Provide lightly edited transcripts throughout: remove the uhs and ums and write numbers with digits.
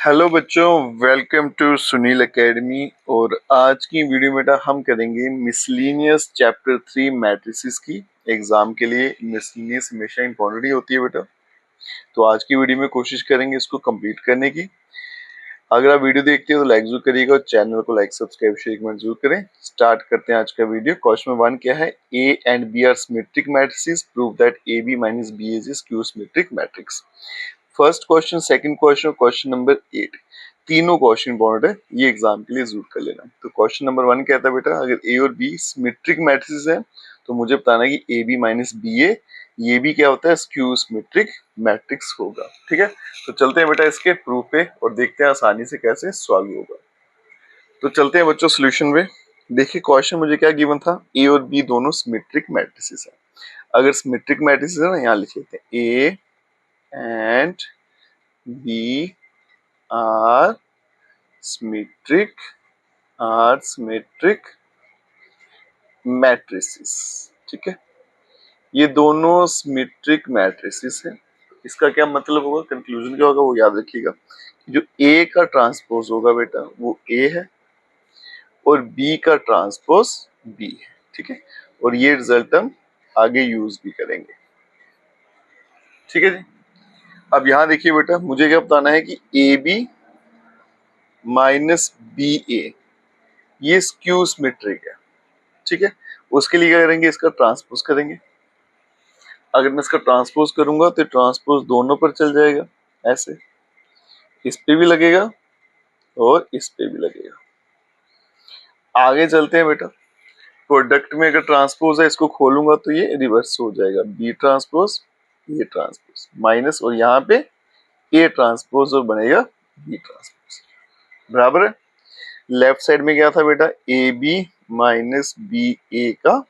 Hello बच्चों, welcome to Sunil academy. और आज की वीडियो में बेटा हम करेंगे मिसलिनियस चैप्टर 3 मैट्रिसेस की। एग्जाम के लिए मिसलिनियस हमेशा इंपॉर्टेंट ही होती है बेटा, तो आज की वीडियो में कोशिश करेंगे इसको कंप्लीट करने की। अगर आप वीडियो देखते हो तो लाइक जरूर करिएगा और चैनल को लाइक सब्सक्राइब शेयर कमेंट जरूर करें। स्टार्ट करते हैं आज का वीडियो। क्वेश्चन 1 क्या है? A and B are symmetric matrices, prove that A B minus B is skew symmetric matrix. First question, second question, question number 8, तीनों क्वेश्चन इंपॉर्टेंट है, ये एग्जाम के लिए जरूर कर लेना। तो क्वेश्चन नंबर 1 कहता है बेटा, अगर ए और बी सिमेट्रिक मैट्रिसेस है तो मुझे बताना है कि ए बी माइनस बी ए, ये भी क्या होता है? स्क्यू सिमेट्रिक मैट्रिक्स होगा। ठीक है, तो चलते हैं बेटा इसके प्रूफ पे और देखते हैं आसानी से कैसे सॉल्व होगा। तो चलते हैं बच्चों सोल्यूशन में। देखिए क्वेश्चन मुझे क्या गिवन था, ए और बी दोनों सिमेट्रिक मैट्रिसेस है। अगर सिमेट्रिक मैट्रिसेस है ना, यहाँ लिख लेते हैं A and B are symmetric matrices. ठीक है, ये दोनों सिमेट्रिक मैट्रिसेस है। इसका क्या मतलब होगा, कंक्लूजन क्या होगा वो याद रखिएगा। जो ए का ट्रांसपोज होगा बेटा वो ए है और बी का ट्रांसपोज बी है। ठीक है, और ये रिजल्ट हम आगे यूज भी करेंगे। ठीक है जी, अब यहाँ देखिए बेटा, मुझे क्या बताना है कि ए बी माइनस बी ए ये स्क्यू सिमेट्रिक है। ठीक है, उसके लिए क्या करेंगे, इसका ट्रांसपोज करेंगे। अगर मैं इसका ट्रांसपोज करूंगा तो ट्रांसपोज दोनों पर चल जाएगा, ऐसे इस पे भी लगेगा और इस पे भी लगेगा। आगे चलते हैं बेटा, प्रोडक्ट में अगर ट्रांसपोज है इसको खोलूंगा तो ये रिवर्स हो जाएगा, B transpose A transpose minus, और यहाँ पे ए ट्रांसपोज और बनेगा बी ट्रांसपोज। बराबर है। लेफ्ट साइड में क्या था बेटा, A B minus B A का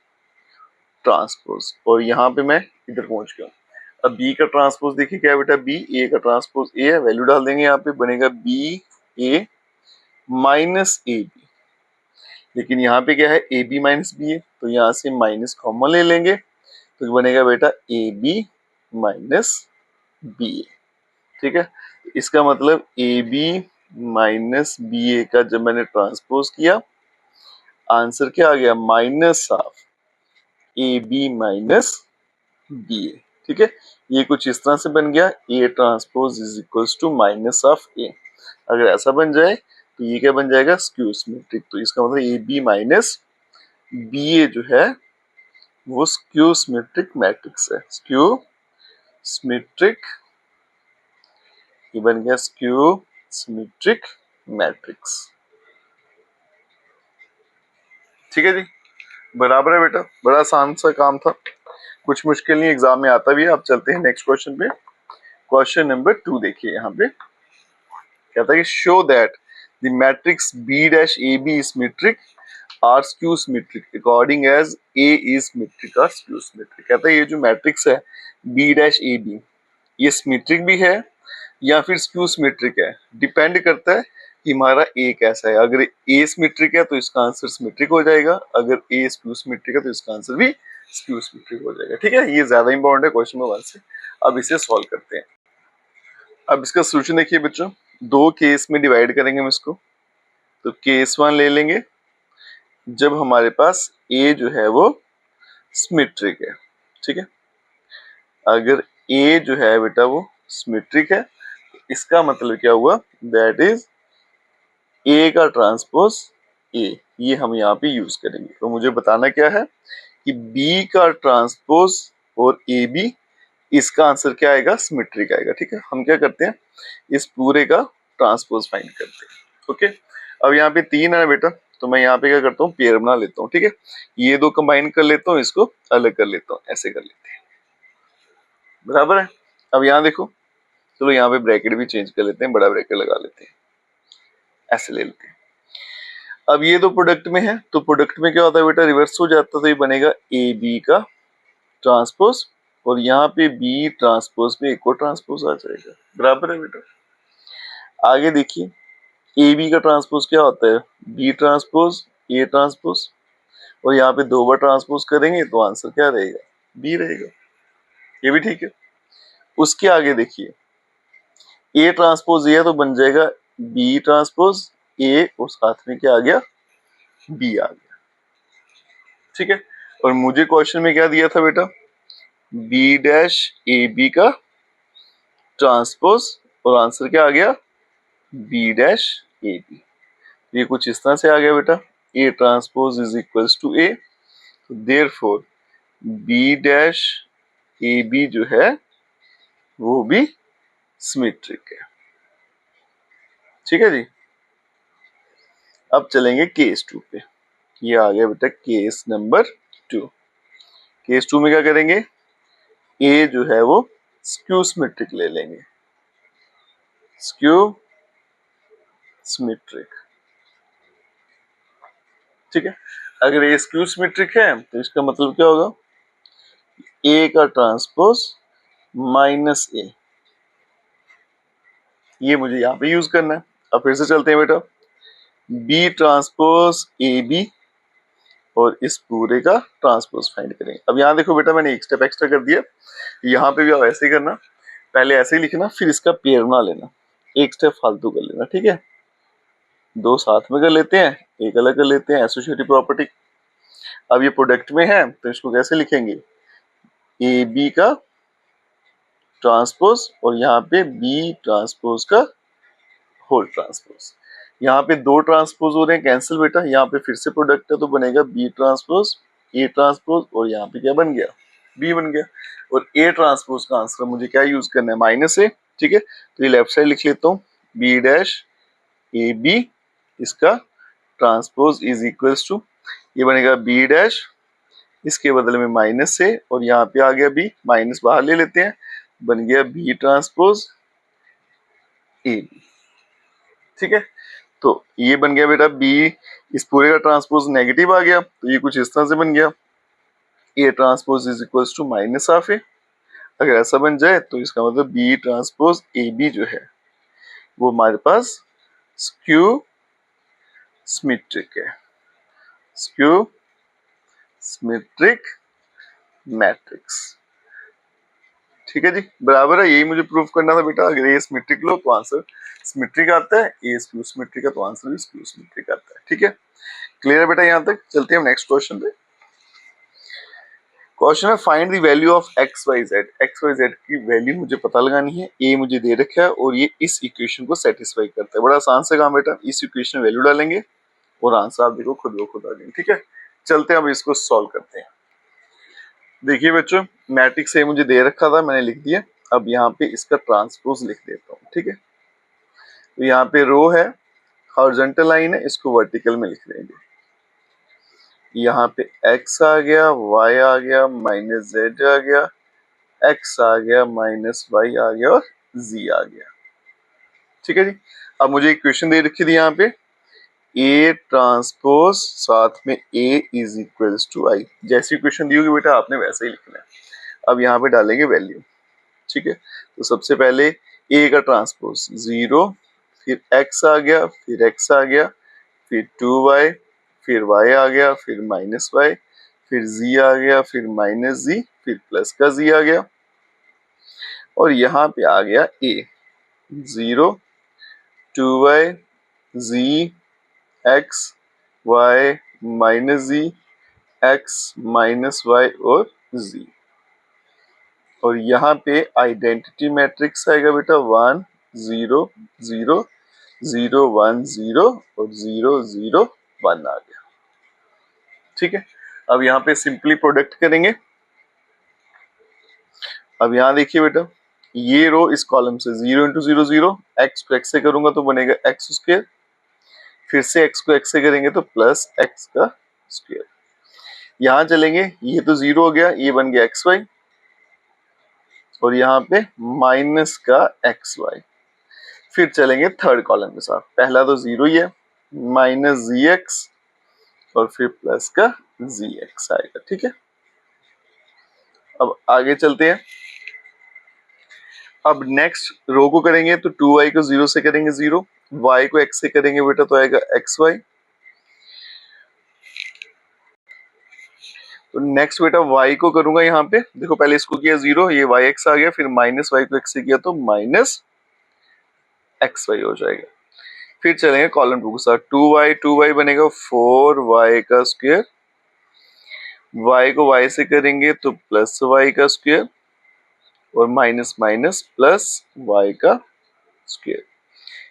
ट्रांसपोज, और यहाँ पे मैं इधर पहुंच गया। अब बी का ट्रांसपोज देखिए क्या है बेटा, बी, ए का ट्रांसपोज ए है, वैल्यू डाल देंगे यहाँ पे, बनेगा B A minus A B. लेकिन यहाँ पे क्या है, ए बी माइनस बी है, तो यहाँ से माइनस कॉमन ले लेंगे तो बनेगा बेटा A B minus B A. ठीक है, इसका मतलब A B minus B A का जब मैंने ट्रांसपोज किया, आंसर क्या आ गया, minus of A B minus B A. ठीक है, ये कुछ इस तरह से बन गया, A transpose is equals to minus of A. अगर ऐसा बन जाए तो ये क्या बन जाएगा, स्क्यू सिमेट्रिक। तो इसका मतलब ए बी माइनस बी ए जो है वो स्क्यू सिमेट्रिक मैट्रिक्स है। स्क्यू सिमेट्रिक, ये बन गया स्क्यू सिमेट्रिक मैट्रिक्स। ठीक है जी, बराबर है बेटा, बड़ा आसान सा काम था, कुछ मुश्किल नहीं, एग्जाम में आता भी है। अब चलते हैं नेक्स्ट क्वेश्चन पे। क्वेश्चन नंबर 2 देखिए, यहाँ पे कहता है कि show that the matrix B dash A B is symmetric or skew symmetric according as A is symmetric or skew symmetric. कहता है ये जो मैट्रिक्स है बी डैश ए बी, ये सिमेट्रिक भी है या फिर स्क्यू सिमेट्रिक है, डिपेंड करता है कि हमारा ए कैसा है। अगर ए सिमेट्रिक है तो इसका आंसर सिमेट्रिक हो जाएगा, अगर ए स्क्यू सिमेट्रिक है तो इसका आंसर भी स्क्यू सिमेट्रिक हो जाएगा। ठीक है, ये ज्यादा इंपॉर्टेंट है क्वेश्चन नंबर 1 से। अब इसे सॉल्व करते हैं। अब इसका सोल्यूशन देखिए बच्चों, दो केस में डिवाइड करेंगे हम इसको। तो केस 1 ले लेंगे जब हमारे पास ए जो है वो सिमेट्रिक है। ठीक है, अगर ए जो है बेटा वो सिमेट्रिक है, इसका मतलब क्या हुआ, दैट इज ए का ट्रांसपोज ए, ये हम यहाँ पे यूज करेंगे। तो मुझे बताना क्या है कि बी का ट्रांसपोज और ए बी, इसका आंसर क्या आएगा, सिमेट्रिक आएगा। ठीक है, हम क्या करते हैं, इस पूरे का ट्रांसपोज फाइंड करते हैं। ओके, अब यहाँ पे 3 है ना बेटा, तो मैं यहाँ पे क्या करता हूँ, पेयर बना लेता हूँ। ठीक है, ये दो कंबाइन कर लेता हूँ, इसको अलग कर लेता हूँ, ऐसे कर लेते हैं। बराबर है। अब यहाँ देखो, चलो यहाँ पे ब्रैकेट भी चेंज कर लेते हैं, बड़ा ब्रैकेट लगा लेते हैं, ऐसे ले लेते हैं। अब ये दो प्रोडक्ट में है, तो प्रोडक्ट में क्या होता है बेटा, रिवर्स हो जाता है, तो ये बनेगा ए बी का ट्रांसपोज, और यहाँ पे बी ट्रांसपोज में एक और ट्रांसपोज आ जाएगा। बराबर है बेटा। आगे देखिए, ए बी का ट्रांसपोज क्या होता है, बी ट्रांसपोज ए ट्रांसपोज, और यहाँ पे 2 बार ट्रांसपोज करेंगे तो आंसर क्या रहेगा, बी रहेगा। ये भी ठीक है। उसके आगे देखिए, ए ट्रांसपोज ए तो बन जाएगा बी ट्रांसपोज ए और साथ में क्या आ गया, बी आ गया। ठीक है, और मुझे क्वेश्चन में क्या दिया था बेटा, बी डैश ए बी का ट्रांसपोज, और आंसर क्या आ गया, बी डैश ए बी। ये कुछ इस तरह से आ गया बेटा, A transpose is equals to A, therefore B dash A B जो है वो भी सिमेट्रिक है। ठीक है जी, अब चलेंगे केस 2 पे। ये आ गया बेटा केस नंबर 2। केस 2 में क्या करेंगे, ए जो है वो स्क्यू सिमेट्रिक ले लेंगे, स्क्यू सिमेट्रिक। ठीक है, अगर ये स्क्यू सिमेट्रिक है तो इसका मतलब क्या होगा, ए का ट्रांसपोज माइनस ए, ये मुझे यहाँ पे यूज करना है। अब फिर से चलते हैं बेटा, बी ट्रांसपोज ए बी और इस पूरे का ट्रांसपोज फाइंड करेंगे। अब यहाँ देखो बेटा, मैंने एक स्टेप एक्स्ट्रा कर दिया, यहाँ पे भी आप ऐसे ही करना, पहले ऐसे ही लिखना, फिर इसका पेयर बना लेना, एक स्टेप फालतू कर लेना। ठीक है, दो साथ में कर लेते हैं, एक अलग कर लेते हैं, एसोसिएटिव प्रॉपर्टी। अब ये प्रोडक्ट में है तो इसको कैसे लिखेंगे, ए बी का ट्रांसपोज और यहाँ पे बी ट्रांसपोज का होल ट्रांसपोज। यहाँ पे दो ट्रांसपोज हो रहे हैं कैंसिल बेटा, यहाँ पे फिर से प्रोडक्ट है तो बनेगा बी ट्रांसपोज ए ट्रांसपोज, और यहाँ पे क्या बन गया, बी बन गया। और ए ट्रांसपोज का आंसर मुझे क्या यूज करना है, माइनस ए। ठीक है, तो ये लेफ्ट साइड लिख लेता हूँ, बी डैश ए बी इसका ट्रांसपोज इज इक्वल्स टू, ये बनेगा बी डैश, इसके बदले में माइनस ए और यहाँ पे आ गया बी, माइनस बाहर ले लेते हैं, बन गया बी ट्रांसपोज ए बी। ठीक है, तो ये बन गया बेटा बी, इस पूरे का ट्रांसपोज नेगेटिव आ गया तो ये कुछ इस तरह से बन गया, A transpose is equals to minus half A. अगर ऐसा बन जाए तो इसका मतलब बी ट्रांसपोज ए बी जो है वो हमारे पास स्क्यू सिमेट्रिक है, स्क्यू सिमेट्रिक मैट्रिक्स। ठीक है जी, बराबर है, यही मुझे प्रूफ करना था बेटा। अगर ये सिमेट्रिक लो तो आंसर सिमेट्रिक आता है, ये स्क्यू सिमेट्रिक है तो आंसर भी स्क्यू सिमेट्रिक आता है। ठीक है, क्लियर है बेटा यहाँ तक। चलते हैं हम नेक्स्ट क्वेश्चन पे। क्वेश्चन है find the value of x y z. X y z की वैल्यू मुझे पता लगानी है, ए मुझे दे रखा है और ये इस इक्वेशन को सेटिस्फाई करता है। बड़ा आसान से काम बेटा, इस इक्वेशन में वैल्यू डालेंगे और आंसर आप देखो खुद ब खुद आ जाएंगे। ठीक है, चलते हैं अब इसको सॉल्व करते हैं। देखिए बच्चों, मैट्रिक्स ए मुझे दे रखा था, मैंने लिख दिया। अब यहाँ पे इसका ट्रांसपोज लिख देता हूँ। ठीक है, तो यहाँ पे रो है, हॉरिजॉन्टल लाइन है, इसको वर्टिकल में लिख देंगे। यहाँ पे x आ गया, y आ गया, माइनस z आ गया, x आ गया, माइनस y आ गया और z आ गया। ठीक है जी, अब मुझे इक्वेशन दे रखी थी यहाँ पे, a ट्रांसपोज साथ में a is equals to i। जैसी इक्वेशन दी होगी बेटा आपने वैसे ही लिखना है। अब यहाँ पे डालेंगे वैल्यू। ठीक है, तो सबसे पहले a का ट्रांसपोज 0, फिर x आ गया, फिर x आ गया, फिर 2y, फिर y आ गया, फिर माइनस y, फिर z आ गया, फिर माइनस z, फिर प्लस का z आ गया, और यहाँ पे आ गया a 0, 2y, z, x, y, minus z, x, minus y और z। और यहाँ पे आइडेंटिटी मैट्रिक्स आएगा बेटा 1 0 0 0 1 0 और 0 0 1 आ गया। ठीक है, अब यहाँ पे सिंपली प्रोडक्ट करेंगे। अब यहाँ देखिए बेटा, ये रो इस कॉलम से 0 इंटू 0 0, एक्स को एक्स से करूंगा तो बनेगा एक्स स्क्वायर, फिर से एक्स को एक्स से करेंगे तो प्लस एक्स का स्क्वायर। यहाँ चलेंगे, ये तो 0 हो गया, ये बन गया एक्स वाई, और यहाँ पे माइनस का एक्स वाई। फिर चलेंगे थर्ड कॉलम के साथ, पहला तो 0 ही है, माइनस जी एक्स और फिर प्लस का जी एक्स आएगा। ठीक है, अब आगे चलते हैं। अब नेक्स्ट रो को करेंगे तो 2y को 0 से करेंगे 0, y को x से करेंगे बेटा तो आएगा xy। तो नेक्स्ट बेटा y को करूंगा, यहाँ पे देखो पहले इसको किया 0, ये yx आ गया, फिर माइनस y को x से किया तो माइनस xy हो जाएगा। फिर चलेंगे कॉलम 2 के साथ, 2y बनेगा 4y का स्क्वायर, y को y से करेंगे तो प्लस y का स्क्वायर और माइनस माइनस प्लस y का स्क्वायर।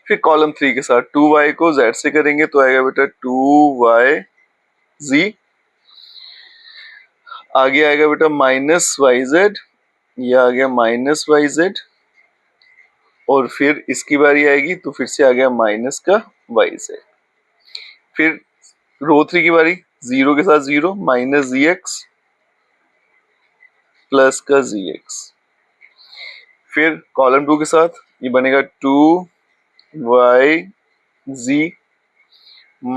फिर कॉलम 3 के साथ 2y को z से करेंगे तो आएगा बेटा 2yz, आगे आएगा बेटा माइनस yz, ये आ गया माइनस yz, और फिर इसकी बारी आएगी तो फिर से आ गया माइनस का yz। फिर रो 3 की बारी, 0 के साथ 0 माइनस zx प्लस का zx। फिर कॉलम 2 के साथ ये बनेगा 2yz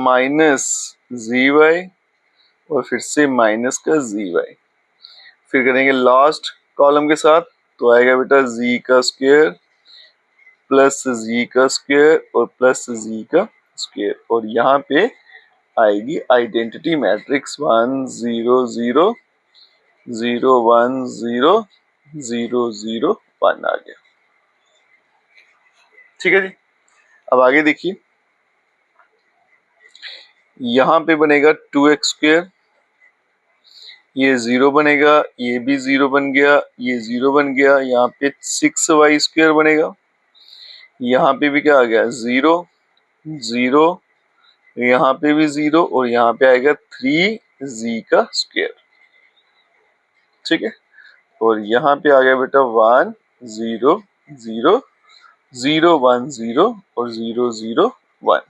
माइनस zy और फिर से माइनस का zy। फिर करेंगे लास्ट कॉलम के साथ तो आएगा बेटा z का स्क्वायर प्लस z का स्क्वायर और प्लस z का स्क्वायर, और यहाँ पे आएगी आइडेंटिटी मैट्रिक्स 1 0 0 0 1 0 0 0 1 आ गया। ठीक है जी, अब आगे देखिए, यहाँ पे बनेगा 2x स्क्वायर, ये 0 बनेगा, ये भी 0 बन गया, ये 0 बन गया, यहाँ पे 6y स्क्वायर बनेगा, यहाँ पे भी क्या आ गया 0 0, यहाँ पे भी 0 और यहाँ पे आएगा 3z का स्क्वायर। ठीक है, और यहाँ पे आ गया बेटा 1 0 0 0 1 0 और 0 0 1।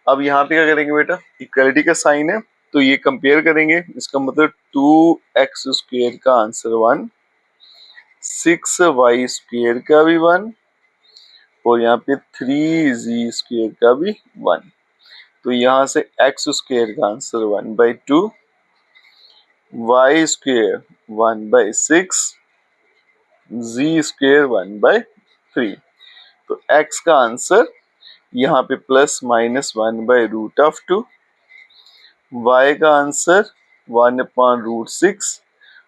अब यहाँ पे क्या करेंगे बेटा, इक्वलिटी का साइन है तो ये कंपेयर करेंगे, इसका मतलब 2x स्क्वायर का आंसर 1, 6y स्क्वायर का भी 1 और यहाँ पे 3z स्क्वायर का भी 1। तो यहाँ से x स्क्वायर का answer 1/2, y square 1/6, z square 1/3। तो x का आंसर यहाँ पे प्लस माइनस 1/√2, y का आंसर 1/√6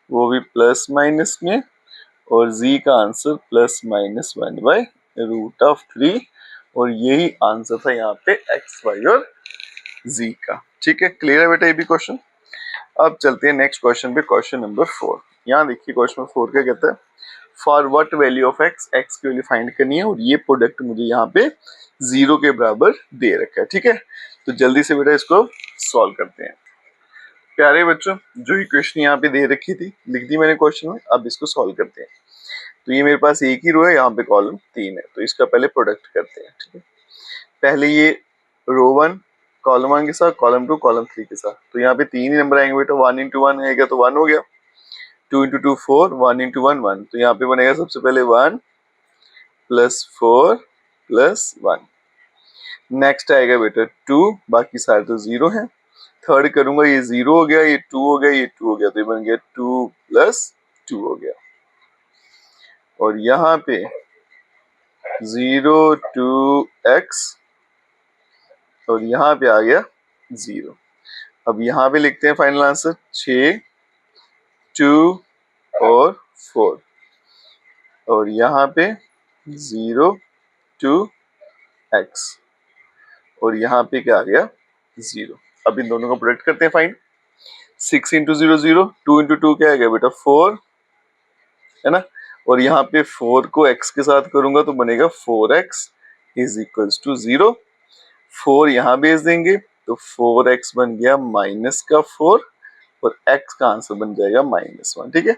वो भी प्लस माइनस में, और z का आंसर प्लस माइनस 1/√3, और यही आंसर था यहाँ पे x, y और z का। ठीक है, क्लियर है बेटा ये भी क्वेश्चन। अब चलते हैं नेक्स्ट क्वेश्चन पे, क्वेश्चन नंबर 4। यहाँ देखिए क्वेश्चन नंबर 4 क्या कहता है, for what value of x, x की वैल्यू फाइंड करनी है और ये प्रोडक्ट मुझे यहाँ पे 0 के बराबर दे रखा है। ठीक है, तो जल्दी से बेटा इसको सॉल्व करते हैं। प्यारे बच्चों, जो इक्वेशन यहाँ पे दे रखी थी लिख दी मैंने क्वेश्चन में, अब इसको सॉल्व करते हैं। तो ये मेरे पास एक ही रो है, यहाँ पे कॉलम 3 है, तो इसका पहले प्रोडक्ट करते हैं। ठीक है, पहले ये रो 1 कॉलम 1 के साथ, कॉलम 2 कॉलम 3 के साथ, तो यहाँ पे 3 ही नंबर आएंगे बेटा, 1 × 1 आएगा तो 1 हो गया, 2 × 2 4, 1 × 1 1, तो यहाँ पे बनेगा सबसे पहले 1 + 4 + 1। नेक्स्ट आएगा बेटा 2, बाकी सारे तो 0 है, थर्ड करूंगा ये 0 हो गया, ये 2 हो गया, ये 2 हो गया, तो ये बन गया 2 + 2 हो गया, और यहाँ पे 0 2x और यहाँ पे आ गया 0। अब यहाँ पे लिखते हैं फाइनल आंसर 6 2 और 4, और यहाँ पे 0 2x और यहाँ पे क्या आ गया 0। अब इन दोनों का प्रोडक्ट करते हैं फाइंड, 6 × 0 0, 2 × 2 क्या आ गया बेटा 4 है ना, और यहाँ पे 4 को x के साथ करूंगा तो बनेगा 4x = 0। 4 यहाँ भेज देंगे तो 4x बन गया -4 और x का आंसर बन जाएगा -1। ठीक है,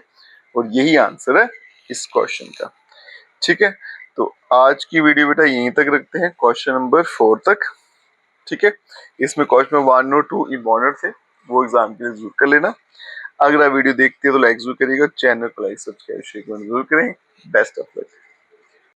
और यही आंसर है इस क्वेश्चन का। ठीक है, तो आज की वीडियो बेटा यहीं तक रखते हैं, क्वेश्चन नंबर 4 तक। ठीक है, इसमें क्वेश्चन 1 और 2 इम्पोर्टेंट थे, वो एग्जाम के लिए जरूर कर लेना। अगर आप वीडियो देखते हैं तो लाइक जरूर करिएगा, चैनल को लाइक सब्सक्राइब शेयर जरूर करें। Best of luck.